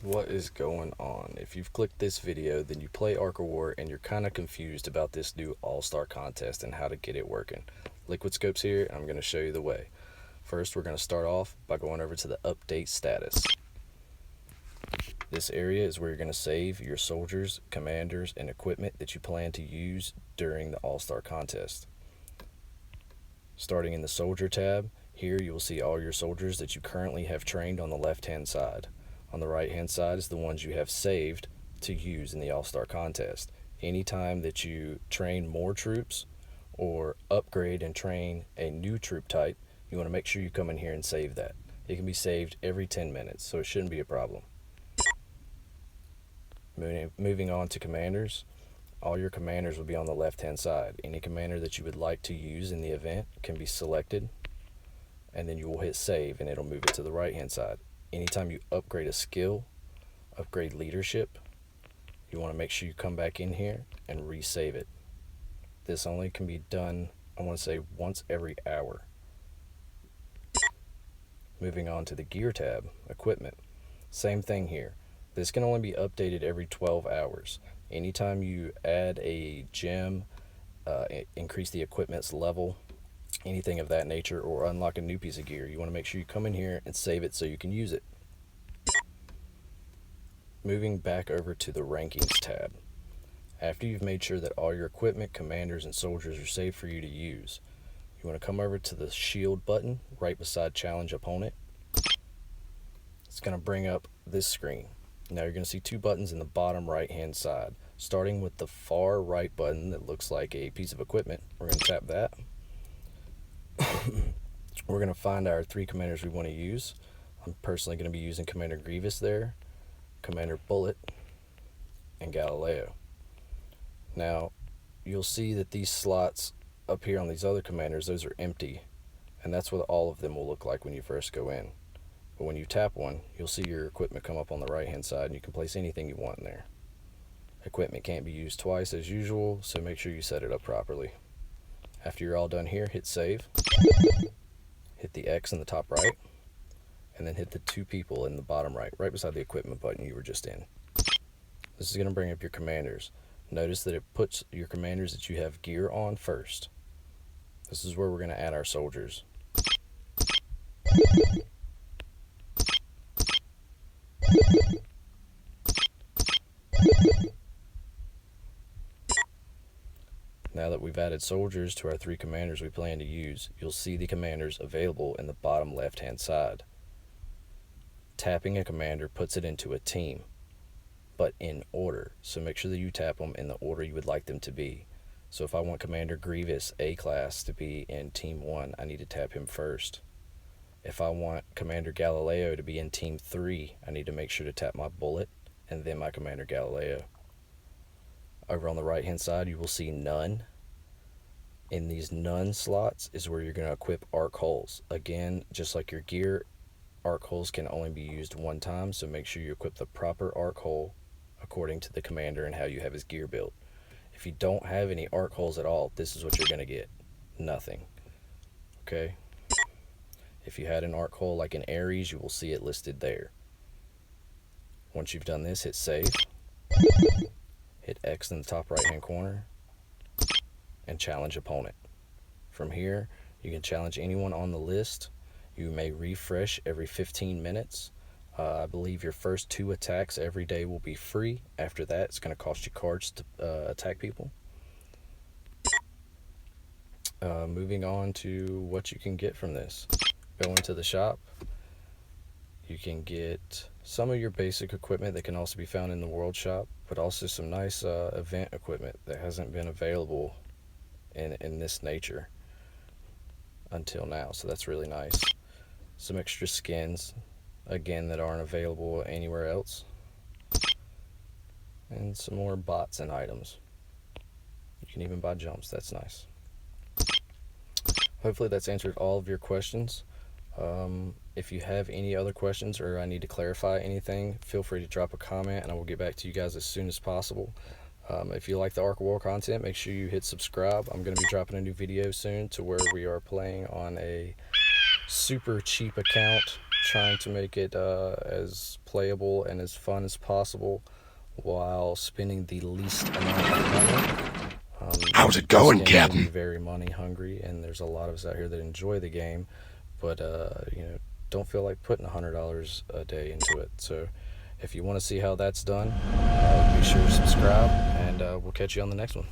What is going on? If you've clicked this video, then you play Arc of War and you're kind of confused about this new All-Star contest and how to get it working. Liquid Scope's here, and I'm going to show you the way. First, we're going to start off by going over to the update status. This area is where you're going to save your soldiers, commanders, and equipment that you plan to use during the All-Star contest. Starting in the Soldier tab, here you will see all your soldiers that you currently have trained on the left-hand side. On the right-hand side is the ones you have saved to use in the All-Star contest. Anytime that you train more troops or upgrade and train a new troop type, you want to make sure you come in here and save that. It can be saved every 10 minutes, so it shouldn't be a problem. Moving on to commanders, all your commanders will be on the left-hand side. Any commander that you would like to use in the event can be selected, and then you will hit save and it'll move it to the right-hand side. Anytime you upgrade a skill, upgrade leadership, you want to make sure you come back in here and resave it. This only can be done, I want to say, once every hour. Moving on to the gear tab, equipment. Same thing here. This can only be updated every 12 hours. Anytime you add a gem, increase the equipment's level, anything of that nature, or unlock a new piece of gear, you want to make sure you come in here and save it so you can use it. Moving back over to the rankings tab. After you've made sure that all your equipment, commanders, and soldiers are safe for you to use, you want to come over to the shield button right beside challenge opponent. It's going to bring up this screen. Now you're going to see two buttons in the bottom right hand side. Starting with the far right button that looks like a piece of equipment, we're going to tap that. We're going to find our three commanders we want to use. I'm personally going to be using Commander Grievous there, Commander Bullet, and Galileo. Now you'll see that these slots up here on these other commanders, those are empty, and that's what all of them will look like when you first go in. But when you tap one, you'll see your equipment come up on the right hand side, and you can place anything you want in there. Equipment can't be used twice as usual, so make sure you set it up properly. After you're all done here, hit save, hit the X in the top right, and then hit the two people in the bottom right beside the equipment button you were just in. This is going to bring up your commanders. Notice that it puts your commanders that you have gear on first. This is where we're going to add our soldiers. Now that we've added soldiers to our three commanders we plan to use, you'll see the commanders available in the bottom left-hand side. Tapping a commander puts it into a team, but in order. So make sure that you tap them in the order you would like them to be. So if I want Commander Grievous A-Class to be in Team 1, I need to tap him first. If I want Commander Galileo to be in Team 3, I need to make sure to tap my Bullet and then my Commander Galileo. Over on the right hand side, you will see none. In these none slots is where you're going to equip arc holes. Again, just like your gear, arc holes can only be used one time, so make sure you equip the proper arc hole according to the commander and how you have his gear built. If you don't have any arc holes at all, this is what you're going to get. Nothing. Okay? If you had an arc hole like in Ares, you will see it listed there. Once you've done this, hit save. Hit X in the top right hand corner and challenge opponent. From here, you can challenge anyone on the list. You may refresh every 15 minutes. I believe your first 2 attacks every day will be free. After that, it's going to cost you cards to attack people. Moving on to what you can get from this. Go into the shop. You can get some of your basic equipment that can also be found in the World Shop, but also some nice event equipment that hasn't been available in this nature until now, so that's really nice. Some extra skins, again, that aren't available anywhere else, and some more bots and items. You can even buy jumps. That's nice. Hopefully that's answered all of your questions. If you have any other questions or I need to clarify anything, feel free to drop a comment and I will get back to you guys as soon as possible. If you like the Arc of War content, make sure you hit subscribe. I'm going to be dropping a new video soon to where we are playing on a super cheap account trying to make it as playable and as fun as possible while spending the least amount of money. How's it going, this game Captain? can be very money hungry, and there's a lot of us out here that enjoy the game, but don't feel like putting $100 a day into it. So if you want to see how that's done, be sure to subscribe, and we'll catch you on the next one.